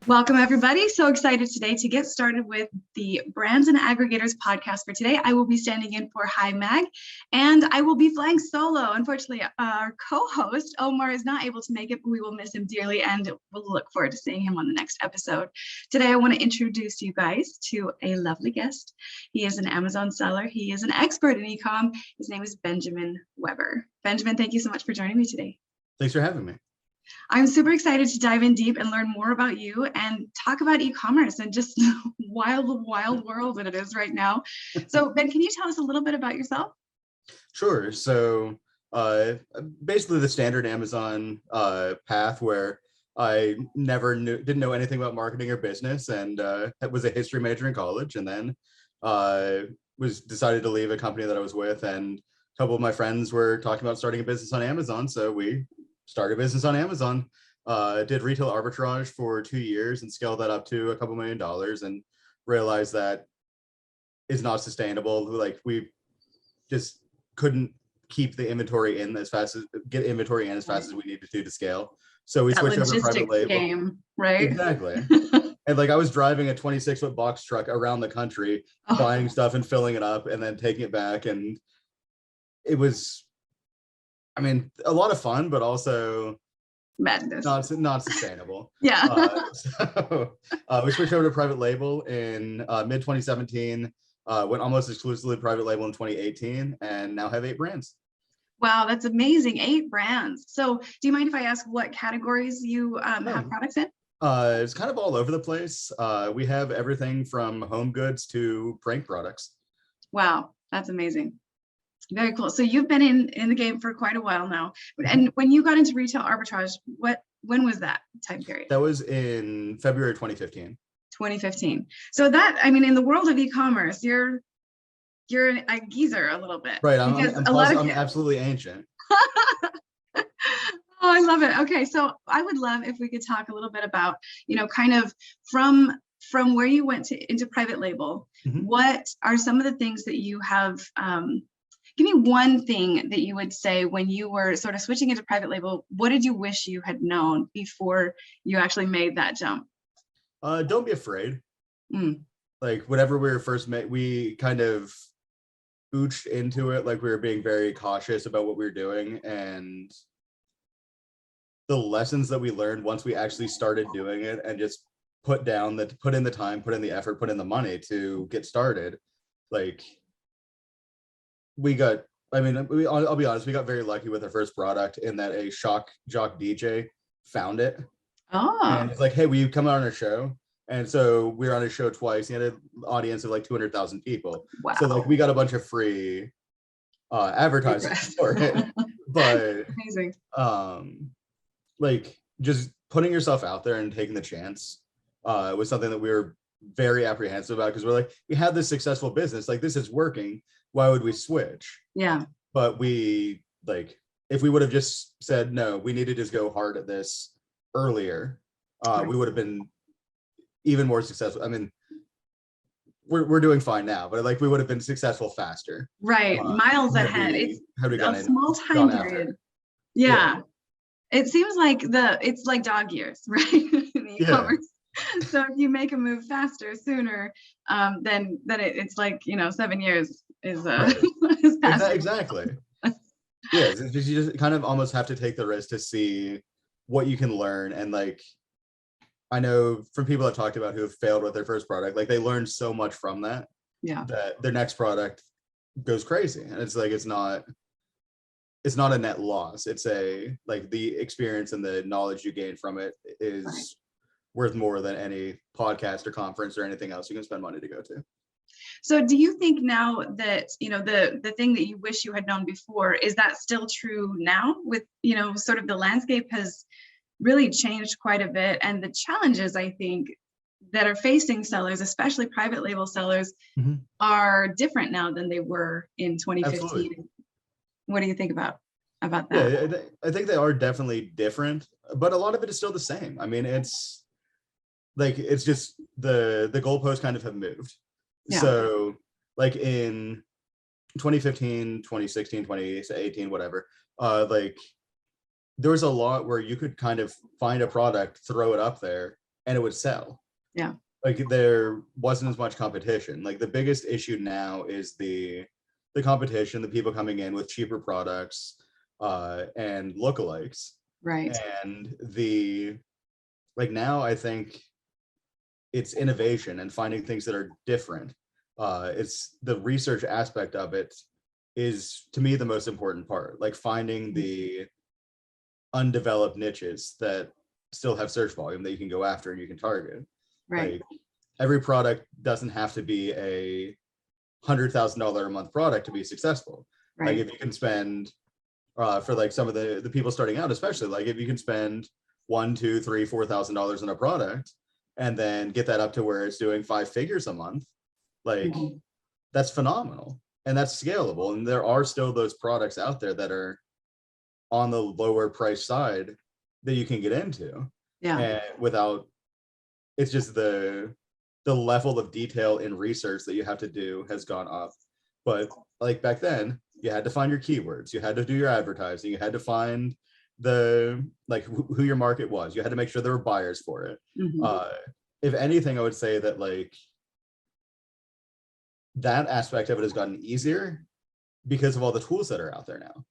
Welcome, everybody. So excited today to get started with the Brands and Aggregators podcast for today. I will be standing in for Hi Mag, and I will be flying solo. Unfortunately, our co-host, Omar, is not able to make it, but we will miss him dearly, and we'll look forward to seeing him on the next episode. Today, I want to introduce you guys to a lovely guest. He is an Amazon seller. He is an expert in e-com. His name is Benjamin Weber. Benjamin, thank you so much for joining me today. Thanks for having me. I'm super excited to dive in deep and learn more about you and talk about e-commerce and just wild world that it is right now. So Ben, can you tell us a little bit about yourself? Sure. So basically the standard Amazon path where I didn't know anything about marketing or business, and was a history major in college, and then decided to leave a company that I was with, and a couple of my friends were talking about starting a business on Amazon, so we started a business on Amazon. Did retail arbitrage for 2 years and scaled that up to a couple $1 million, and realized that is not sustainable. Like, we just couldn't keep the inventory in as fast as we needed to scale. So we switched over to private label. Game, right? Exactly. And like, I was driving a 26-foot box truck around the country, buying stuff and filling it up and then taking it back. And it was, I mean, a lot of fun, but also madness. Not sustainable. Yeah. So we switched over to private label in mid 2017. Went almost exclusively private label in 2018, and now have 8 brands. Wow, that's amazing. 8 brands. So do you mind if I ask what categories you have products in? It's kind of all over the place. We have everything from home goods to prank products. Wow, that's amazing. Very cool. So you've been in the game for quite a while now. And when you got into retail arbitrage, when was that time period? That was in February 2015. 2015. So that, I mean, in the world of e-commerce, you're a geezer a little bit. Right. I'm absolutely ancient. Oh, I love it. Okay. So I would love if we could talk a little bit about, kind of from where you went into private label. Mm-hmm. What are some of the things that you have, give me one thing that you would say when you were sort of switching into private label. What did you wish you had known before you actually made that jump? Don't be afraid. Like, whenever we were first met, we kind of ooched into it. Like, we were being very cautious about what we were doing, and the lessons that we learned once we actually started doing it and just put in the time, put in the effort, put in the money to get started. Like, I'll be honest, we got very lucky with our first product in that a shock jock DJ found it. And it's like, hey, will you come on our show? And so we were on his show twice. He had an audience of like 200,000 people. Wow. So like, we got a bunch of free advertising for it. But amazing. Like, just putting yourself out there and taking the chance was something that we were very apprehensive about, because we're like, we had this successful business, like, this is working. Why would we switch? Yeah. But if we would have just said, no, we need to just go hard at this earlier, we would have been even more successful. I mean, we're doing fine now, but like, we would have been successful faster. Right. Miles ahead. It's a small time period. Yeah. It seems like it's like dog years, right? In e-commerce. So if you make a move faster, sooner, then it's like, 7 years is is faster. Exactly. Yeah, you just kind of almost have to take the risk to see what you can learn. And like, I know from people I've talked about who have failed with their first product, like, they learned so much from that. Yeah. That their next product goes crazy, and it's like, it's not a net loss. It's the experience and the knowledge you gain from it is worth more than any podcast or conference or anything else you can spend money to go to. So do you think now that, the thing that you wish you had known before, is that still true now with, sort of the landscape has really changed quite a bit, and the challenges, I think, that are facing sellers, especially private label sellers, are different now than they were in 2015. Absolutely. What do you think about that? Yeah, I think they are definitely different, but a lot of it is still the same. I mean, it's just the goalposts kind of have moved. Yeah. So like in 2015, 2016, 2018, whatever, there was a lot where you could kind of find a product, throw it up there, and it would sell. Yeah. Like there wasn't as much competition. Like the biggest issue now is the competition, the people coming in with cheaper products and lookalikes. Right. And now I think it's innovation and finding things that are different. It's the research aspect of it is, to me, the most important part. Like finding the undeveloped niches that still have search volume that you can go after and you can target. Right. Like every product doesn't have to be a $100,000 a month product to be successful. Right. Like if you can spend for like some of the people starting out, especially, like if you can spend $1,000, $2,000, $3,000, $4,000 on a product and then get that up to where it's doing 5 figures a month, like that's phenomenal and that's scalable. And there are still those products out there that are on the lower price side that you can get into. Yeah. And without, it's just the level of detail in research that you have to do has gone up. But like back then, you had to find your keywords, you had to do your advertising, you had to find the like who your market was, you had to make sure there were buyers for it. If anything, I would say that like that aspect of it has gotten easier because of all the tools that are out there now.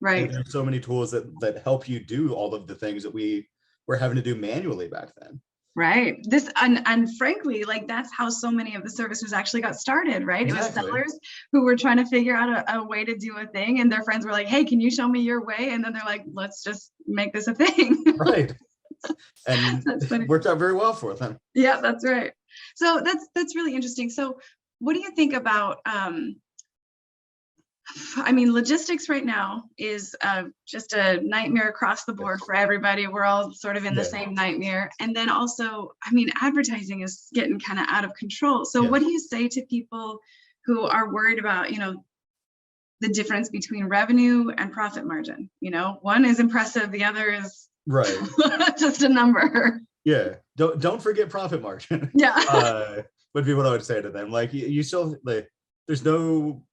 Right. And there's so many tools that help you do all of the things that we were having to do manually back then. Right. This and frankly, like that's how so many of the services actually got started, right? Exactly. It was sellers who were trying to figure out a way to do a thing, and their friends were like, "Hey, can you show me your way?" And then they're like, "Let's just make this a thing." Right. And it worked out very well for them. Yeah, that's right. So that's really interesting. So what do you think about I mean, logistics right now is just a nightmare across the board for everybody. We're all sort of in the same nightmare. And then also, I mean, advertising is getting kind of out of control. So what do you say to people who are worried about, you know, the difference between revenue and profit margin? You know, one is impressive, the other is just a number. Yeah, don't forget profit margin. Yeah. Would be what I would say to them. Like you still, like, there's no,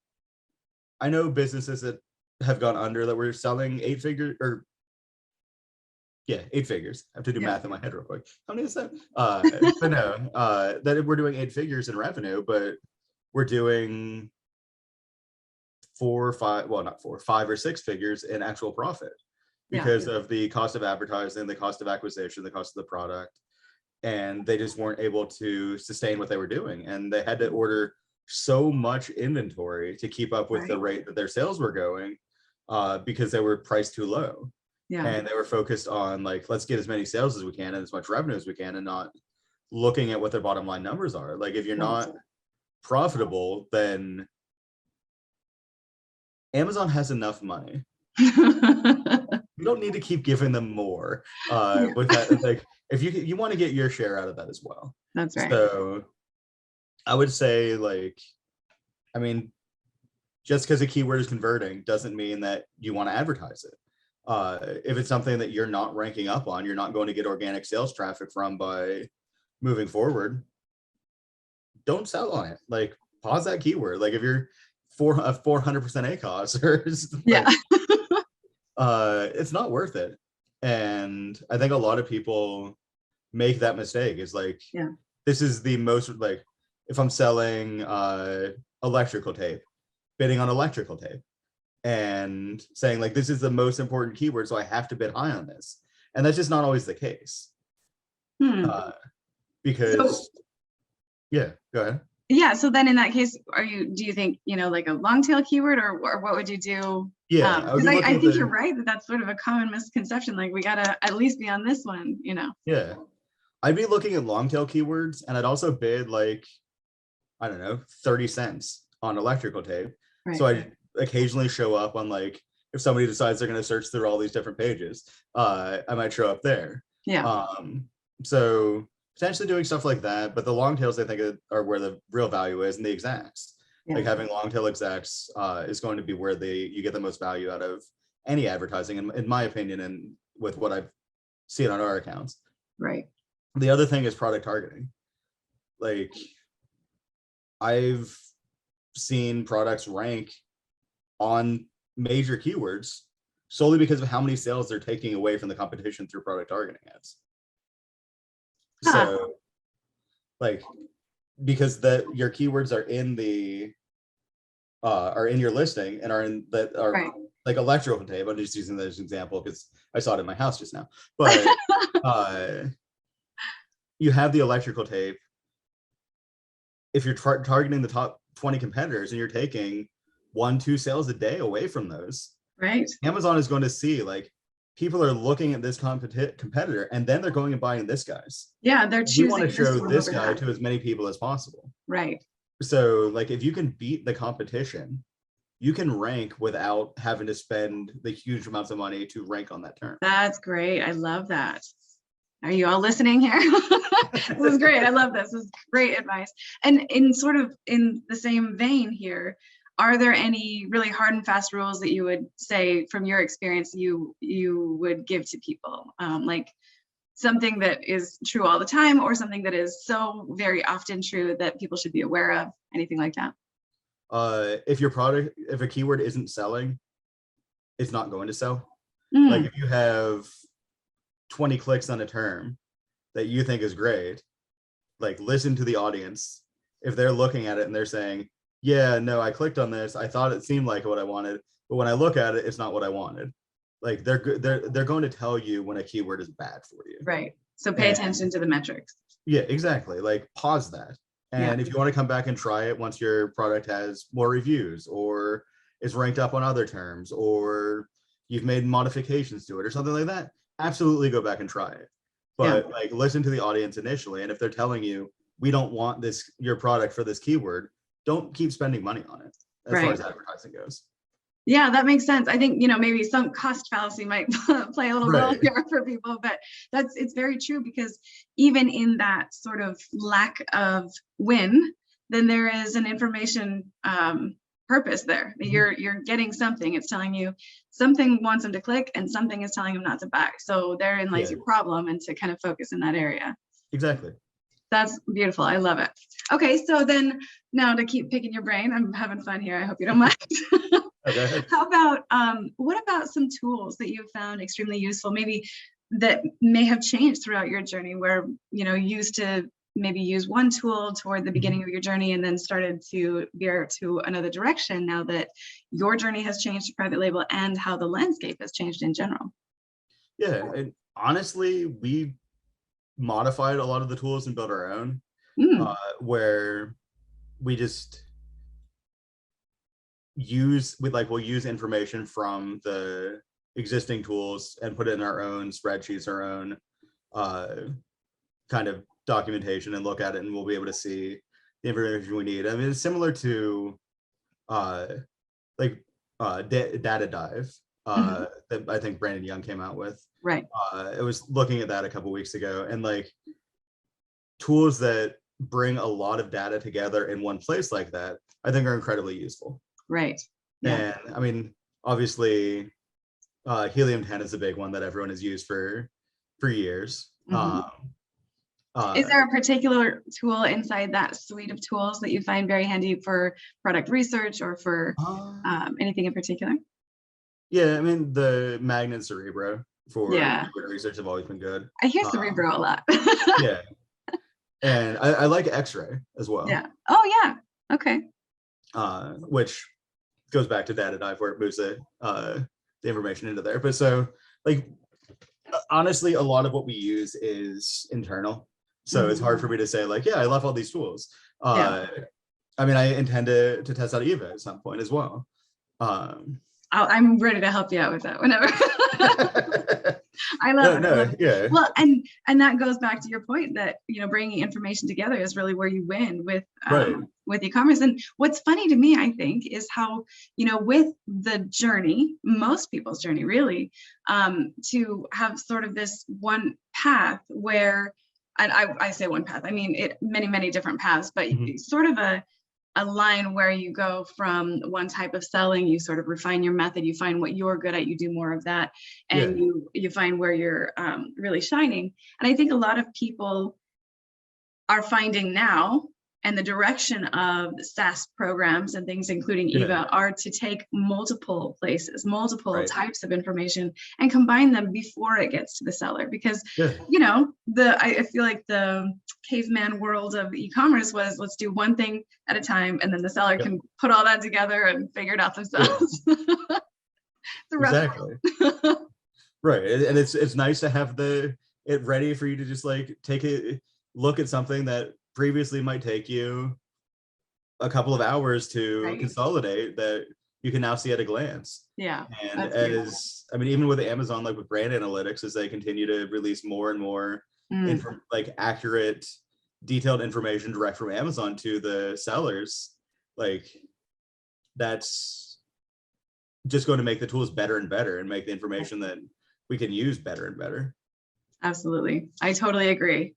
I know businesses that have gone under that were selling 8 figures or 8 figures. I have to do math in my head real quick. How many is that? But no, that we're doing 8 figures in revenue, but we're doing 4 or 5, well, not 4, 5 or 6 figures in actual profit because of the cost of advertising, the cost of acquisition, the cost of the product. And they just weren't able to sustain what they were doing. And they had to order so much inventory to keep up with the rate that their sales were going because they were priced too low. And they were focused on like, let's get as many sales as we can and as much revenue as we can, and not looking at what their bottom line numbers are. Like if you're not profitable, then Amazon has enough money. You don't need to keep giving them more with that. Like if you want to get your share out of that as well. That's right. So I would say, like, I mean, just because a keyword is converting doesn't mean that you want to advertise it. If it's something that you're not ranking up on, you're not going to get organic sales traffic from by moving forward, don't sell on it. Like, pause that keyword. Like, if you're 400% ACOS, it's not worth it. And I think a lot of people make that mistake. Is like, this is the most, like, if I'm selling electrical tape, bidding on electrical tape and saying like, this is the most important keyword, so I have to bid high on this. And that's just not always the case. Because go ahead. Yeah. So then in that case, do you think, you know, like a long tail keyword or what would you do? Yeah. Because I think you're right that's sort of a common misconception. Like we gotta at least be on this one, you know? Yeah. I'd be looking at long tail keywords, and I'd also bid like, I don't know, 30 cents on electrical tape. So I occasionally show up on, like, if somebody decides they're going to search through all these different pages, I might show up there. So potentially doing stuff like that. But the long tails, I think, are where the real value is, and the exacts. Like having long tail exacts is going to be where you get the most value out of any advertising, in my opinion, and with what I've seen on our accounts. The other thing is product targeting. Like, I've seen products rank on major keywords solely because of how many sales they're taking away from the competition through product targeting ads. Huh. So like, because your keywords are in your listing and are Right. like electrical tape. I'm just using that as an example because I saw it in my house just now. But you have the electrical tape. If you're targeting the top 20 competitors and you're taking 1-2 sales a day away from those, Right. Amazon is going to see like people are looking at this competitor and then they're going and buying this guy's. Yeah, they're We want choosing to this show one this over guy that. to as many people as possible. Right. So like if you can beat the competition, you can rank without having to spend the huge amounts of money to rank on that term. That's great. I love that. Are you all listening here? This is great. I love this. This is great advice. And in sort of in the same vein here, are there any really hard and fast rules that you would say from your experience you would give to people? Like something that is true all the time or something that is so very often true that people should be aware of, anything like that? If a keyword isn't selling, it's not going to sell. Like Mm, if you have 20 clicks on a term that you think is great, like listen to the audience. If they're looking at it and they're saying, yeah, no, I clicked on this, I thought it seemed like what I wanted, but when I look at it, it's not what I wanted. Like they're going to tell you when a keyword is bad for you. right. So pay And attention to the metrics. yeah, exactly. Like pause that. Yeah. And if you want to come back and try it once your product has more reviews or is ranked up on other terms or you've made modifications to it or something like that, absolutely go back and try it. But like listen to the audience initially. And if they're telling you, we don't want your product for this keyword, don't keep spending monay on it as far as advertising goes. Yeah, that makes sense. I think, maybe some cost fallacy might play a little role here for people, but it's very true because even in that sort of lack of win, then there is an information purpose there. Mm-hmm. You're getting something. It's telling you something wants them to click and something is telling them not to buy. So therein lies your problem and to kind of focus in that area. Exactly. That's beautiful. I love it. Okay, so then now to keep picking your brain, I'm having fun here. I hope you don't mind. Okay. How about, what about some tools that you've found extremely useful, maybe that may have changed throughout your journey where, you used to maybe use one tool toward the beginning of your journey and then started to veer to another direction now that your journey has changed to private label and how the landscape has changed in general? Yeah, and honestly, we modified a lot of the tools and built our own, where we just we'll use information from the existing tools and put it in our own spreadsheets, our own kind of documentation, and look at it, and we'll be able to see the information we need. I mean, it's similar to Data Dive that I think Brandon Young came out with. Right. It was looking at that a couple weeks ago, and like tools that bring a lot of data together in one place like that, I think are incredibly useful. Right. Yeah. And I mean, obviously, Helium 10 is a big one that everyone has used for years. Is there a particular tool inside that suite of tools that you find very handy for product research or for anything in particular? Yeah, I mean, the Magnet Cerebro for keyword research have always been good. I hear Cerebro a lot. Yeah. And I like X-Ray as well. Yeah. Oh, yeah. Okay. Which goes back to Data Dive where it moves the information into there. But so, like, honestly, a lot of what we use is internal. So it's hard for me to say, like, yeah, I love all these tools. I mean, I intend to test out Eva at some point as well. I'm ready to help you out with that whenever. I love it. Yeah. Well, and that goes back to your point that, bringing information together is really where you win with e-commerce. And what's funny to me, I think, is how, with the journey, most people's journey really, to have sort of this one path where, and I say one path, I mean, many different paths, but sort of a line where you go from one type of selling, you sort of refine your method, you find what you're good at, you do more of that, and you find where you're really shining. And I think a lot of people are finding now, and the direction of SaaS programs and things, including EVA, are to take multiple places, multiple types of information, and combine them before it gets to the seller. Because, you know, I feel like the caveman world of e-commerce was, let's do one thing at a time, and then the seller can put all that together and figure it out themselves. Exactly. Right, and it's nice to have it ready for you to just like take a look at something that previously might take you a couple of hours to consolidate, that you can now see at a glance. Yeah. And I mean, even with Amazon, like with brand analytics, as they continue to release more and more like accurate, detailed information direct from Amazon to the sellers, like that's just going to make the tools better and better and make the information that we can use better and better. Absolutely. I totally agree.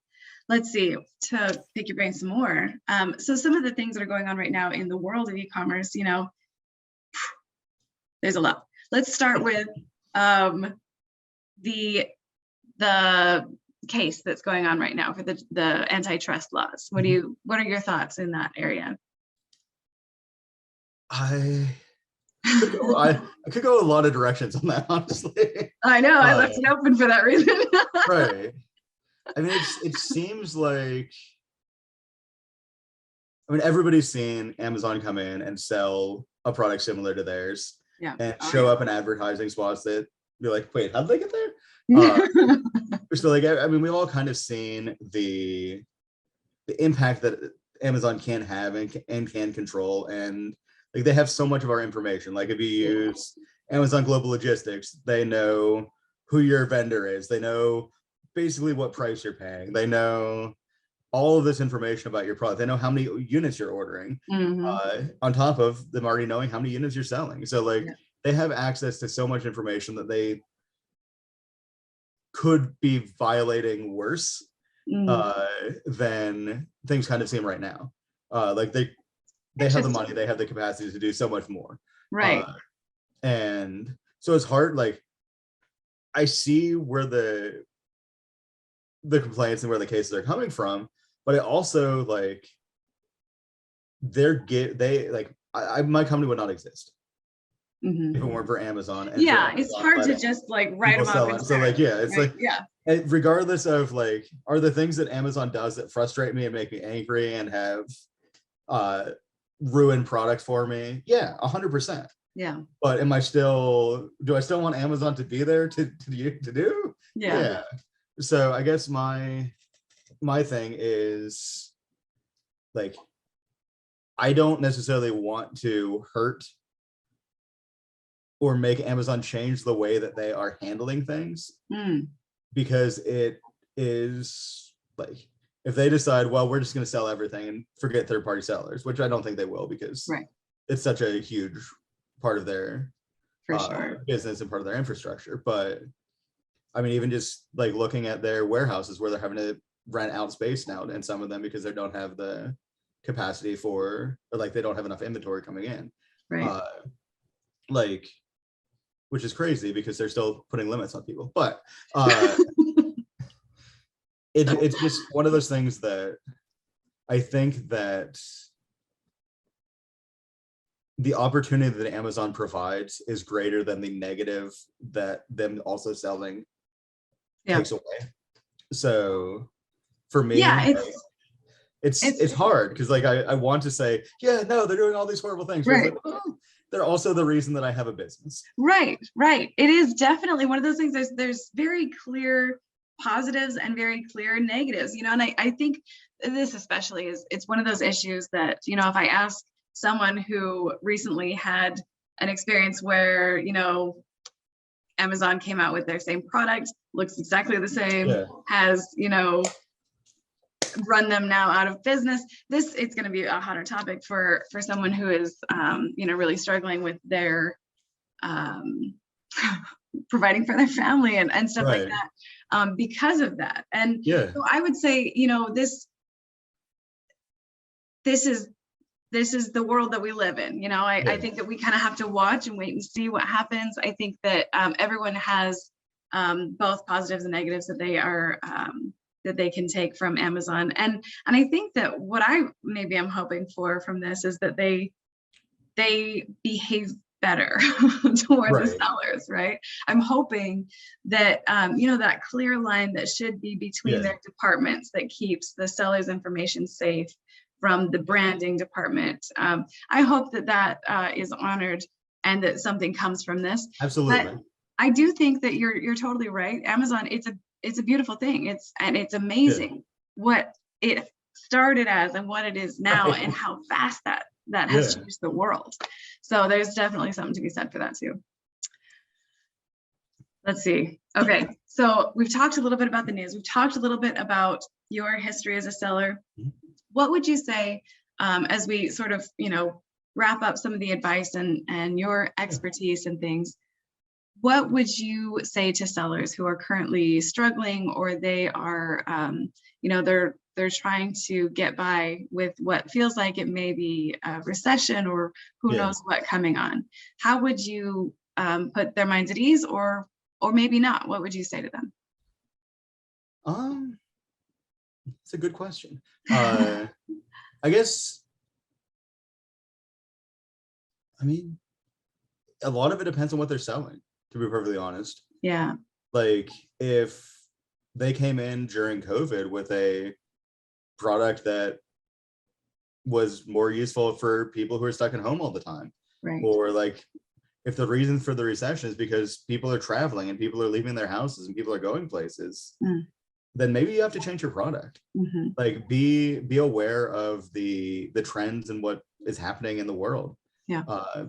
Let's see, to pick your brain some more. So some of the things that are going on right now in the world of e-commerce, you know, there's a lot. Let's start with the case that's going on right now for the antitrust laws. What are your thoughts in that area? I could go a lot of directions on that, honestly. I know, I left it open for that reason. Right. I mean, it seems like, I mean, everybody's seen Amazon come in and sell a product similar to theirs and show up in advertising spots that you're like, wait, how did they get there? So like, I mean, we've all kind of seen the impact that Amazon can have and can control. And like, they have so much of our information. Like if you use Amazon Global Logistics, they know who your vendor is. They know basically what price you're paying. They know all of this information about your product. They know how many units you're ordering, on top of them already knowing how many units you're selling. So like they have access to so much information that they could be violating worse than things kind of seem right now. Like they have the money, they have the capacity to do so much more. Right. And so it's hard. Like I see where the complaints and where the cases are coming from, but it also like my company would not exist if it weren't for Amazon. And it's hard to just like write them off. So like, regardless of like, are the things that Amazon does that frustrate me and make me angry and have ruined products for me? Yeah, 100%. Yeah. But do I still want Amazon to be there to do? Yeah. So I guess my thing is like, I don't necessarily want to hurt or make Amazon change the way that they are handling things, because it is like, if they decide, well, we're just going to sell everything and forget third-party sellers, which I don't think they will, because it's such a huge part of their business and part of their infrastructure. But I mean, even just like looking at their warehouses where they're having to rent out space now, and some of them because they don't have the capacity or like they don't have enough inventory coming in, like, which is crazy because they're still putting limits on people. But it's just one of those things that I think that the opportunity that Amazon provides is greater than the negative that them also selling takes away. So for me, it's hard because like I want to say, yeah, no, they're doing all these horrible things. Like, oh, they're also the reason that I have a business. Right. It is definitely one of those things. There's very clear positives and very clear negatives, you know, and I think this especially it's one of those issues that, you know, if I ask someone who recently had an experience where, you know, Amazon came out with their same product, looks exactly the same, has, you know, run them now out of business. It's going to be a hotter topic for someone who is, you know, really struggling with their providing for their family and stuff like that, because of that. And so I would say, you know, this is the world that we live in. You know, I think that we kind of have to watch and wait and see what happens. I think that everyone has both positives and negatives that that they can take from Amazon. And I think that what I'm hoping for from this is that they behave better toward the sellers, right? I'm hoping that, that clear line that should be between their departments that keeps the seller's information safe from the branding department. I hope that is honored and that something comes from this. Absolutely. But I do think that you're totally right. Amazon, it's a beautiful thing. It's amazing what it started as and what it is now and how fast that has changed the world. So there's definitely something to be said for that too. Let's see. Okay, so we've talked a little bit about the news. We've talked a little bit about your history as a seller. What would you say as we sort of, wrap up some of the advice and your expertise and things? What would you say to sellers who are currently struggling, or they are, they're trying to get by with what feels like it may be a recession or who knows what coming on? How would you put their minds at ease, or maybe not? What would you say to them? It's a good question. I guess, a lot of it depends on what they're selling, to be perfectly honest. Yeah. Like, if they came in during COVID with a product that was more useful for people who are stuck at home all the time, right? Or like, if the reason for the recession is because people are traveling and people are leaving their houses and people are going places, then maybe you have to change your product. Like, be aware of the trends and what is happening in the world.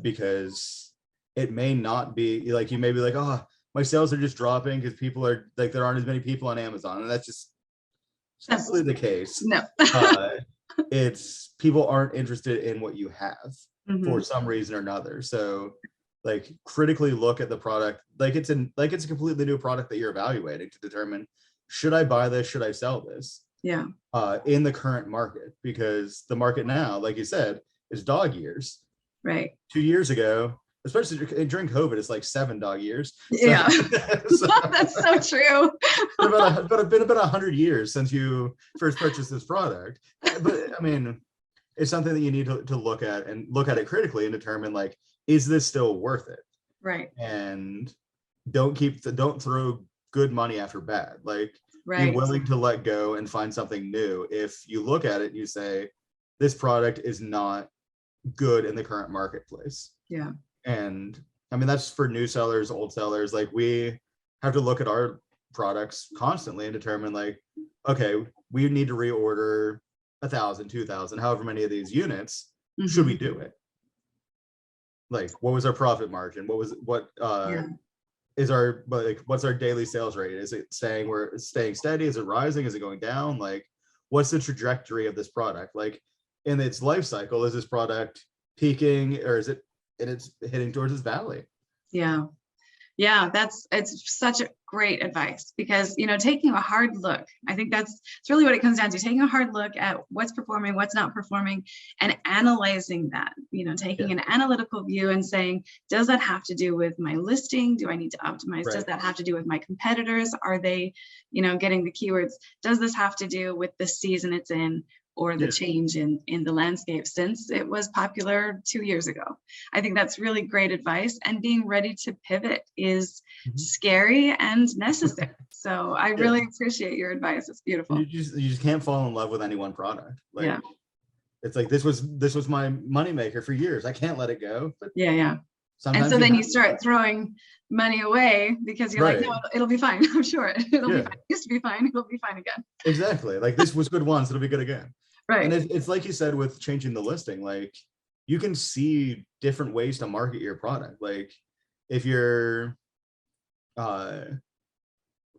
Because it may not be like, you may be like, oh, my sales are just dropping because people are like, there aren't as many people on Amazon, and that's not really the case. No. It's people aren't interested in what you have for some reason or another. So like, critically look at the product like it's a completely new product that you're evaluating to determine, should I buy this, should I sell this in the current market? Because the market now, like you said, is dog years. Right. 2 years ago, especially during COVID, it's like 7 dog years. Yeah. So, that's so true. It's been about 100 years since you first purchased this product. But it's something that you need to look at it critically and determine, like, is this still worth it? Right. And don't throw good money after bad. Like, be willing to let go and find something new. If you look at it and you say, this product is not good in the current marketplace. Yeah. And that's for new sellers, old sellers. Like, we have to look at our products constantly and determine, like, okay, we need to reorder 1,000, 2,000, however many of these units. Should we do it? Like, what was our profit margin? What's our daily sales rate? Is it staying steady? Is it rising? Is it going down? Like, what's the trajectory of this product? Like, in its life cycle, is this product peaking, or is it it's heading towards its valley? It's such a great advice, because taking a hard look, I think it's really what it comes down to, taking a hard look at what's performing, what's not performing, and analyzing that, taking an analytical view and saying, does that have to do with my listing? Do I need to optimize? Does that have to do with my competitors? Are they getting the keywords? Does this have to do with the season it's in, or the change in the landscape since it was popular 2 years ago? I think that's really great advice, and being ready to pivot is scary and necessary. So I really appreciate your advice. It's beautiful. You just can't fall in love with any one product. Like, it's like, this was my moneymaker for years. I can't let it go. But sometimes, and so then you start throwing money away because you're like, no, it'll be fine. I'm sure it'll be fine. It used to be fine. It'll be fine again. Exactly. Like, this was good once. It'll be good again. Right. And it's like you said with changing the listing, like, you can see different ways to market your product. Like, if you're, I'm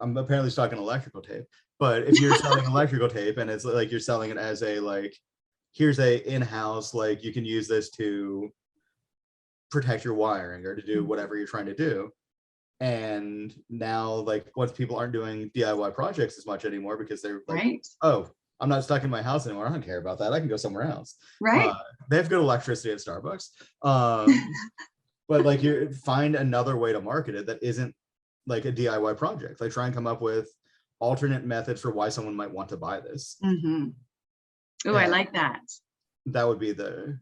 apparently stuck in electrical tape, but if you're selling electrical tape and it's like, you're selling it as a, like, here's a in-house, like, you can use this to protect your wiring or to do whatever you're trying to do. And now, like, once people aren't doing DIY projects as much anymore because they're like, oh, I'm not stuck in my house anymore, I don't care about that, I can go somewhere else. Right. They have good electricity at Starbucks. But like, you find another way to market it that isn't like a DIY project. Like, try and come up with alternate methods for why someone might want to buy this. Oh, I like that. That would be the,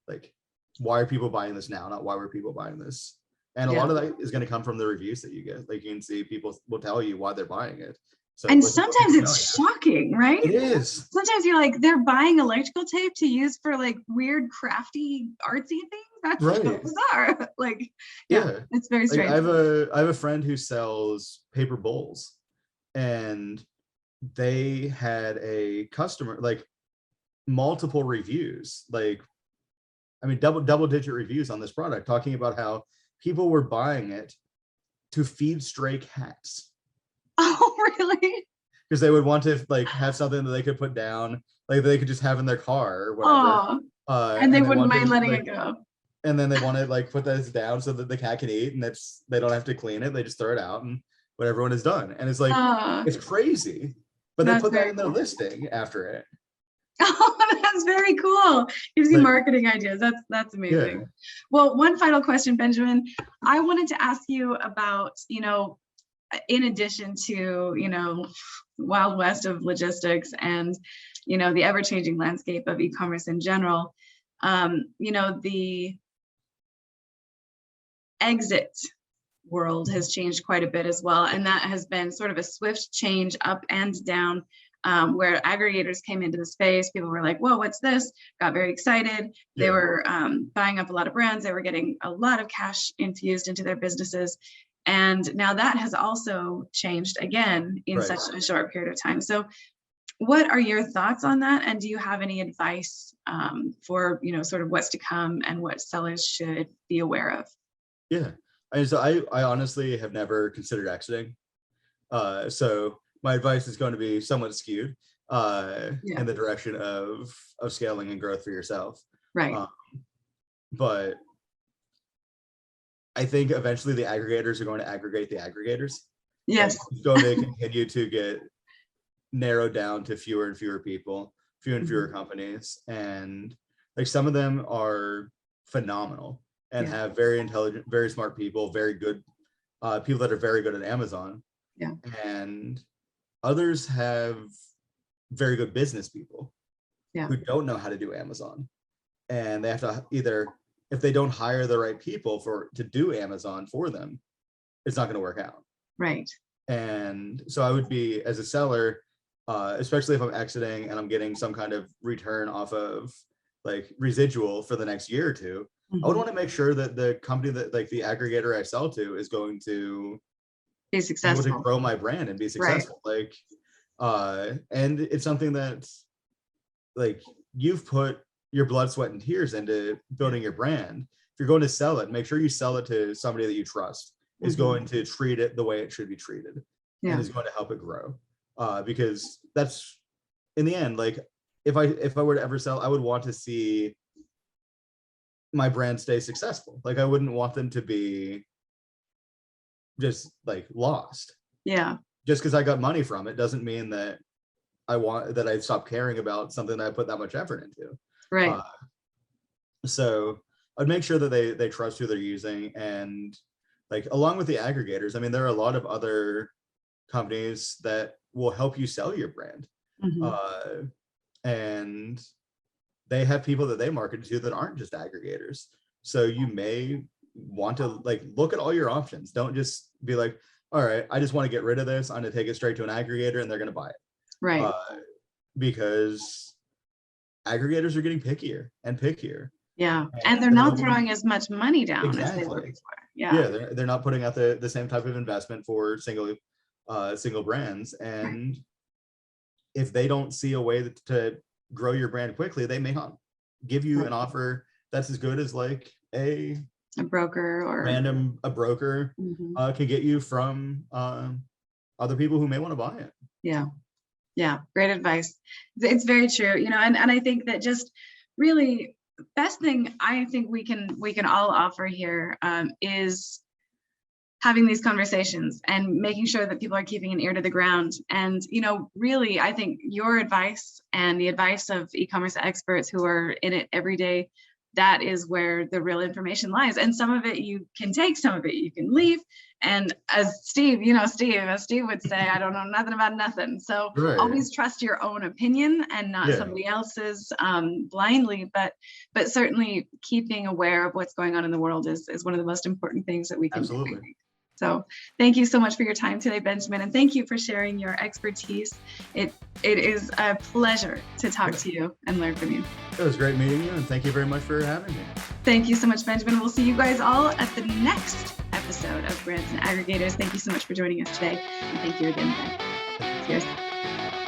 like, why are people buying this now, not why were people buying this? And a lot of that is going to come from the reviews that you get. Like, you can see people will tell you why they're buying it. So, and sometimes it's shocking, right? It is. Sometimes you're like, they're buying electrical tape to use for like weird, crafty, artsy things. That's so bizarre. Like, yeah, it's very strange. Like, I have a friend who sells paper bowls, and they had a customer, like, multiple reviews, like, I mean, double digit reviews on this product, talking about how people were buying it to feed stray cats. Oh, really? Because they would want to, like, have something that they could put down, like, they could just have in their car or whatever. And they wouldn't mind letting it go. And then they want to, like, put this down so that the cat can eat, and they don't have to clean it. They just throw it out, and when everyone is done. And it's like, it's crazy. But they put that in their listing after it. Oh, that's very cool. Gives you marketing ideas. That's amazing. Yeah. Well, one final question, Benjamin. I wanted to ask you about, in addition to, Wild West of logistics and, the ever-changing landscape of e-commerce in general, the exit world has changed quite a bit as well. And that has been sort of a swift change up and down, where aggregators came into the space. People were like, whoa, what's this? Got very excited. Yeah. They were buying up a lot of brands. They were getting a lot of cash infused into their businesses. And now that has also changed again in such a short period of time. So what are your thoughts on that? And do you have any advice for, sort of what's to come and what sellers should be aware of? Yeah. So I honestly have never considered exiting. So my advice is going to be somewhat skewed in the direction of scaling and growth for yourself. Right. But I think eventually the aggregators are going to aggregate the aggregators. Yes. Like, it's going to continue to get narrowed down to fewer and fewer people, fewer and fewer companies. And like, some of them are phenomenal and have very intelligent, very smart people, very good people that are very good at Amazon. Yeah. And others have very good business people who don't know how to do Amazon. And they have to either, if they don't hire the right people to do Amazon for them, it's not going to work out. Right. And so I would be, as a seller, especially if I'm exiting and I'm getting some kind of return off of like residual for the next year or two, I would want to make sure that the company that, like, the aggregator I sell to is going to be successful, able to grow my brand and be successful. Right. Like, and it's something that, like, you've put your blood, sweat, and tears into building your brand. If you're going to sell it, make sure you sell it to somebody that you trust is going to treat it the way it should be treated and is going to help it grow. Because that's, in the end, like, if I were to ever sell, I would want to see my brand stay successful. Like, I wouldn't want them to be just like lost. Yeah. Just because I got money from it doesn't mean that I stop caring about something that I put that much effort into. Right. So I'd make sure that they trust who they're using, and, like, along with the aggregators, I mean, there are a lot of other companies that will help you sell your brand. And they have people that they market to that aren't just aggregators. So you may want to, like, look at all your options. Don't just be like, all right, I just want to get rid of this. I'm going to take it straight to an aggregator and they're going to buy it. Right. Because aggregators are getting pickier and pickier. Yeah. And they're not throwing as much money down as they were before. Yeah. Yeah. They're not putting out the same type of investment for single brands. And if they don't see a way to grow your brand quickly, they may not give you an offer that's as good as, like, a broker or a broker can get you from other people who may want to buy it. Yeah, great advice. It's very true, and I think that just really best thing I think we can all offer here is having these conversations and making sure that people are keeping an ear to the ground. And, really, I think your advice and the advice of e-commerce experts who are in it every day that is where the real information lies. And some of it you can take, some of it you can leave. And as Steve would say, I don't know nothing about nothing. So Right. always trust your own opinion and not somebody else's blindly, but certainly keeping aware of what's going on in the world is one of the most important things that we can do. So thank you so much for your time today, Benjamin, and thank you for sharing your expertise. It is a pleasure to talk to you and learn from you. It was great meeting you, and thank you very much for having me. Thank you so much, Benjamin. We'll see you guys all at the next episode of Brands and Aggregators. Thank you so much for joining us today, and thank you again, Ben. Cheers.